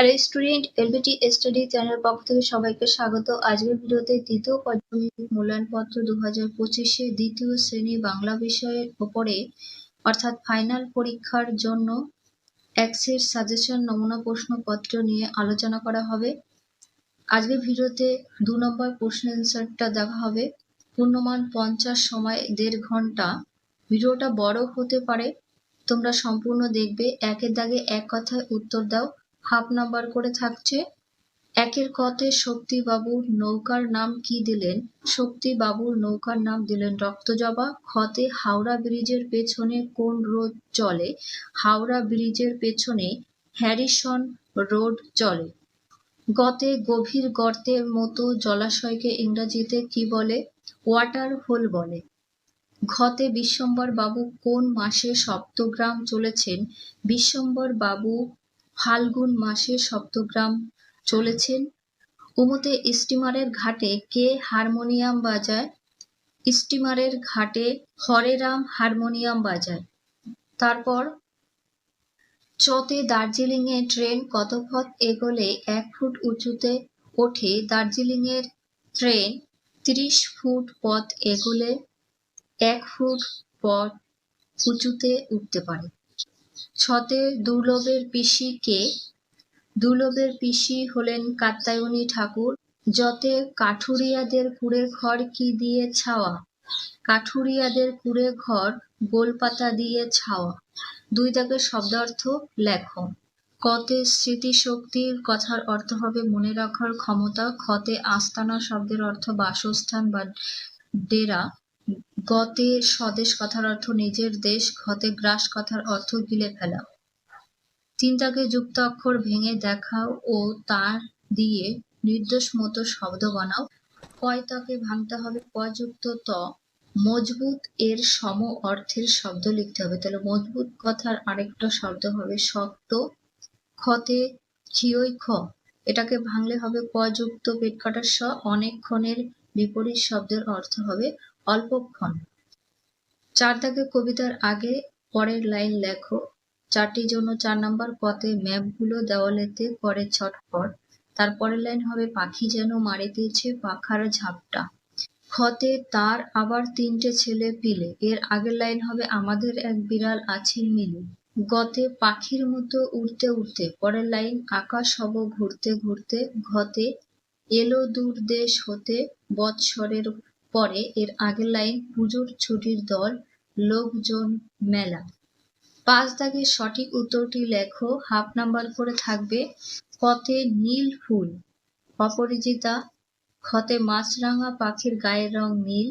Hello student, LBT study channel পক্ষ থেকে সবাইকে স্বাগত। আজকের ভিডিওতে দ্বিতীয় পর্যায়ের মূল্যায়নপত্র 2025-এ দ্বিতীয় শ্রেণী বাংলা বিষয়ের উপরে অর্থাৎ ফাইনাল পরীক্ষার জন্য এক্সের সাজেশন নমুনা প্রশ্নপত্র নিয়ে আলোচনা করা হবে। আজকের ভিডিওতে 2 নম্বর প্রশ্ন অ্যান্সারটা দেখা হবে। পূর্ণমান 50, সময় 1.5 ঘন্টা। ভিডিওটা বড় হতে পারে, তোমরা সম্পূর্ণ দেখবে। একের দাগে এক কথায় উত্তর দাও। হাফ নাম্বার করে থাকছে। একের কতে শক্তিবাবুর নৌকার নাম কি দিলেন? শক্তিবাবুর নৌকার নাম দিলেন রক্তজবা। খতে হাওড়া ব্রিজের পেছনে কোন রোড চলে? হাওড়া ব্রিজের পেছনে হ্যারিসন রোড চলে। গতে গভীর গর্তের মতো জলাশয়কে ইংরেজিতে কি বলে? ওয়াটার হোল বলে। ঘতে বিশ্বম্বর বাবু কোন মাসে সপ্তগ্রাম চলেছেন? বিশ্বম্বর বাবু ফাল্গুন মাসে সপ্তগ্রাম চলেছেন। উমতে স্টিমারের ঘাটে কে হারমোনিয়াম বাজায়? স্টিমারের ঘাটে হরেরাম হারমোনিয়াম বাজায়। তারপর চতে দার্জিলিং এ ট্রেন কত পথ এগোলে 1 ফুট উঁচুতে ওঠে? দার্জিলিং এর ট্রেন 30 ফুট পথ এগোলে 1 ফুট পথ উঁচুতে উঠতে পারে। ছতে দুর্লভের পিসি কে? দুর্লভের পিসি হলেন কাত্যায়নী ঠাকুর। যতে কাঠুরিয়াদের কুঁড়ে ঘর কি দিয়ে ছাওয়া? কাঠুরিয়াদের কুঁড়ে ঘর গোলপাতা দিয়ে ছাওয়া। 2 দাগের শব্দার্থ লেখো। কতে স্মৃতিশক্তির কথার অর্থ হবে মনে রাখার ক্ষমতা। খতে আস্তানা শব্দের অর্থ বাসস্থান বা ডেরা। গতে স্বদেশ কথার অর্থ নিজের দেশ। ঘতে গ্রাস কথার অর্থ গিলে ফেলা। 3 দাগে যুক্ত অক্ষর ভেঙে দেখাও ও তার দিয়ে নির্দেশ মতো শব্দ বানাও। কয় তাকে ভাঙতে হবে ক যুক্ত ত। মজবুত এর সম অর্থের শব্দ লিখতে হবে। তাহলে মজবুত কথার আরেকটা শব্দ হবে শক্ত। খতে ক্ষিয়ই খ, এটাকে ভাঙলে হবে ক যুক্ত পেট কাটার স। অনেকক্ষণের বিপরীত শব্দের অর্থ হবে অল্পক্ষণ। 4 দাগে কবিতার আগে পরের লাইন লেখো। 4টির জন্য 4 নাম্বার। কতে ম্যাপগুলো দেওয়ালেতে করে ছটফট। তারপরের লাইন হবে পাখি যেন মারিতেছে পাখার ঝাপটা। খতে তার আবার 3টে ছেলে পিলে। এর আগের লাইন হবে আমাদের এক বিড়াল আছে মিলে। গতে পাখির মতো উড়তে উড়তে। পরের লাইন আকাশ হব ঘুরতে ঘুরতে। ঘতে এলো দূর দেশ হতে বৎসরের পরে। এর আগের লাইন পুজোর ছুটির দল লোকজন মেলা। 5 দাগের সঠিক উত্তরটি লেখো। হাফ নাম্বার করে থাকবে। কতে নীল ফুল অপরাজিতা। খতে মাছরাঙা পাখির গায়ের রং নীল।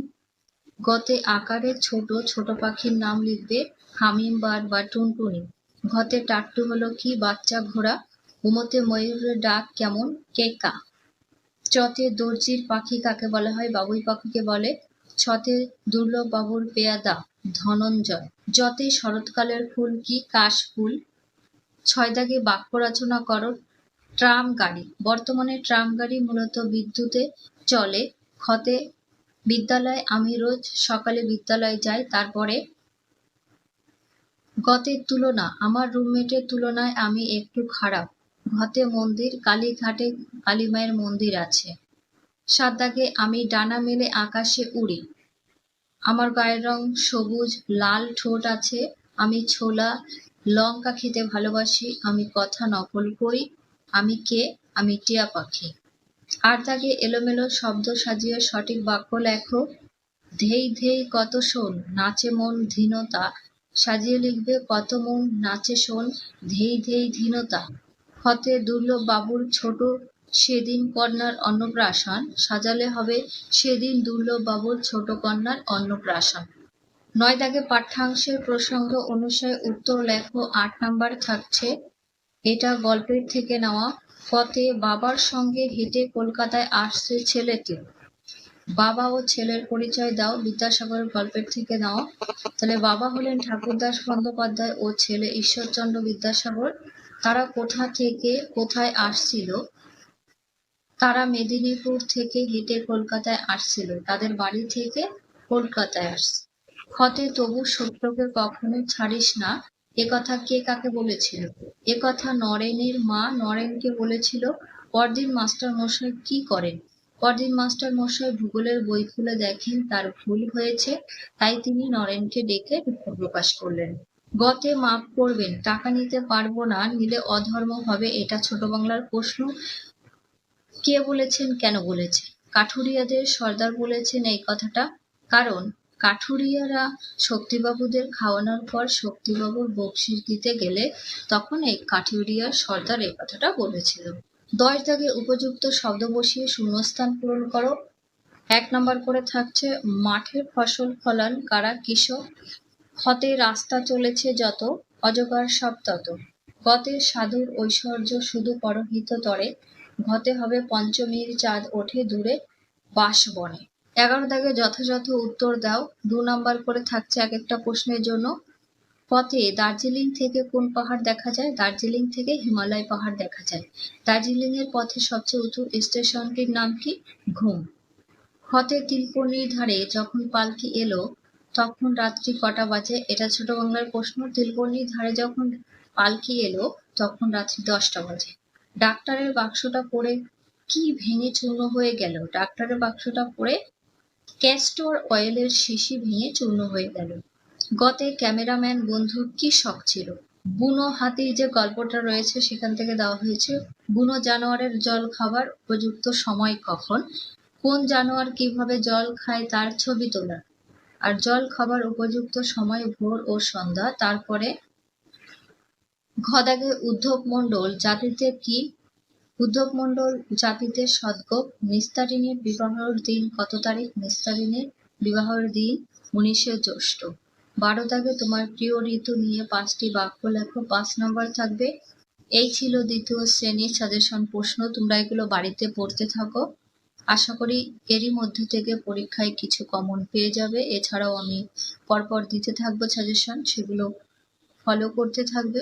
গতে আকারে ছোট ছোট পাখির নাম লিখবে হামিংবার্ড বা টুনটুনি। ঘতে টাট্টু হলো কি? বাচ্চা ঘোড়া। উমতে ময়ূরের ডাক কেমন? কেকা। চতে দর্জির পাখি কাকে বলা হয়? বাবুই পাখিকে বলে। ছতে দুর্লভ বাবুর পেয়াদা ধনঞ্জয়। যতে শরৎকালের ফুল কি? কাশফুল। 6 দাগে বাক্য রচনা করো। ট্রাম গাড়ি। বর্তমানে ট্রাম গাড়ি মূলত বিদ্যুতে চলে। খতে বিদ্যালয় আমি রোজ সকালে বিদ্যালয়ে যাই। তারপরে গতে তুলনা আমার রুমমেটের তুলনায় আমি একটু খারাপ। ঘতে মন্দির কালীঘাটে কালীমায়ের মন্দির আছে। 7 দাগে আমি ডানা মেলে আকাশে উড়ি। আমার গায়ের রং সবুজ, লাল ঠোঁট আছে। আমি ছোলা লঙ্কা খেতে ভালোবাসি। আমি কথা নকল করি। আমি কে? আমি টিয়া পাখি। 8 দাগে এলোমেলো শব্দ সাজিয়ে সঠিক বাক্য লেখো। ধেই ধেই কত শোন নাচে মন ধীনতা। সাজিয়ে লিখবে কত মন নাচে শোন ধেই ধেই ধীনতা। খতে দুর্লভ বাবুর ছোট সেদিন কন্যার অন্নপ্রাশন। সাজালে হবে সেদিন দুর্লভ বাবুর ছোট কন্যার অন্নপ্রাশন। 9 দাগে পাঠ্যাংশের প্রসঙ্গ অনুসারে উত্তর লেখো। 8 নাম্বার থাকছে। এটা গল্পের থেকে নেওয়া। কতে বাবার সঙ্গে হেঁটে কলকাতায় আসছে ছেলেটি। বাবা ও ছেলের পরিচয় দাও। বিদ্যাসাগর গল্পের থেকে নেওয়া। তাহলে বাবা হলেন ঠাকুরদাস বন্দ্যোপাধ্যায় ও ছেলে ঈশ্বরচন্দ্র বিদ্যাসাগর। তারা কোথা থেকে কোথায় আসছিল? তারা মেদিনীপুর থেকে হেঁটে কলকাতায় আসছিল। তাদের বাড়ি থেকে কলকাতায় আসছে। খতে তবু সত্যকে কখনো ছাড়িস না। একথা কে কাকে বলেছিল? একথা নরেনের মা নরেনকে বলেছিল। পরদিন মাস্টার মশাই কি করেন? পরদিন মাস্টার মশাই ভূগোলের বই খুলে দেখেন তার ভুল হয়েছে, তাই তিনি নরেনকে ডেকে দুঃখ প্রকাশ করলেন। গতে মাপ করবেন, টাকা নিতে পারবো না, নিলে অধর্ম হবে, এটা ছোট বাংলার প্রশ্ন। কে বলেছেন, কেন বলেছেন? কাঠুরিয়াদের সর্দার বলেছেন এই কথাটা, কারণ কাঠুরিয়ারা শক্তিবাবুদের খাওয়ানোর পর শক্তিবাবুর বকশিস দিতে গেলে তখন এই কাঠুরিয়ার সর্দার এই কথাটা বলেছিল। 10 দাগে উপযুক্ত শব্দ বসিয়ে শূন্যস্থান পূরণ করো। 1 নম্বর করে থাকছে মাঠে ফসল ফলান কারা, কৃষক। ক্ষতে রাস্তা চলেছে যত, অজগর সব তত। গতে সাধুর ঐশ্বর্য শুধু পরহিত তরে, ঘতে হবে পঞ্চমীর চাঁদ ওঠে দূরে বাঁশবনে। 11 দাগে যথাযথ উত্তর দাও। 2 নম্বর করে থাকছে এক একটা প্রশ্নের জন্য। পথে দার্জিলিং থেকে কোন পাহাড় দেখা যায়? দার্জিলিং থেকে হিমালয় পাহাড় দেখা যায়। দার্জিলিং এর পথে সবচেয়ে উঁচু স্টেশনটির নাম কি? ঘুম। ক্ষতে তিলপনির ধারে যখন পালকি এলো তখন রাত্রি কটা বাজে? এটা ছোট বাংলার প্রশ্ন। তিলপনির ধারে যখন পালকি এলো তখন রাত্রি 10টা বাজে। ডাক্তারের বাক্সটা পড়ে কি ভেঙে চূর্ণ হয়ে গেল? ডাক্তারের বাক্সটা পড়ে ক্যাস্টর অয়েলের শিশি ভেঙে চূর্ণ হয়ে গেল। গতে ক্যামেরাম্যান বন্ধুর কি শখ ছিল? বুনো হাতির যে গল্পটা রয়েছে সেখান থেকে দেওয়া হয়েছে। বুনো জানোয়ারের জল খাবার উপযুক্ত সময় কখন? কোন জানোয়ার কিভাবে জল খায় তার ছবি তোলা। আর জল খাবার উপযুক্ত সময় ভোর ও সন্ধ্যা। তারপরে ঘ দাগে উদ্ধব মণ্ডল জাতিতে কি? উদ্ধব মণ্ডল জাতিতে সদ্গোপ। নিস্তারিণীর বিবাহের দিন কত তারিখ? নিস্তারিণীর বিবাহের দিন 19শে জ্যৈষ্ঠ। 12 দাগে তোমার প্রিয় ঋতু নিয়ে 5টি বাক্য লেখো। 5 নম্বর থাকবে। এই ছিল দ্বিতীয় শ্রেণীর সাজেশন প্রশ্ন। তোমরা এগুলো বাড়িতে পড়তে থাকো। আশা করি এরই মধ্যে থেকে পরীক্ষায় কিছু কমন পেয়ে যাবে। এছাড়াও আমি পরপর দিতে থাকবো সাজেশন, সেগুলো ফলো করতে থাকবে।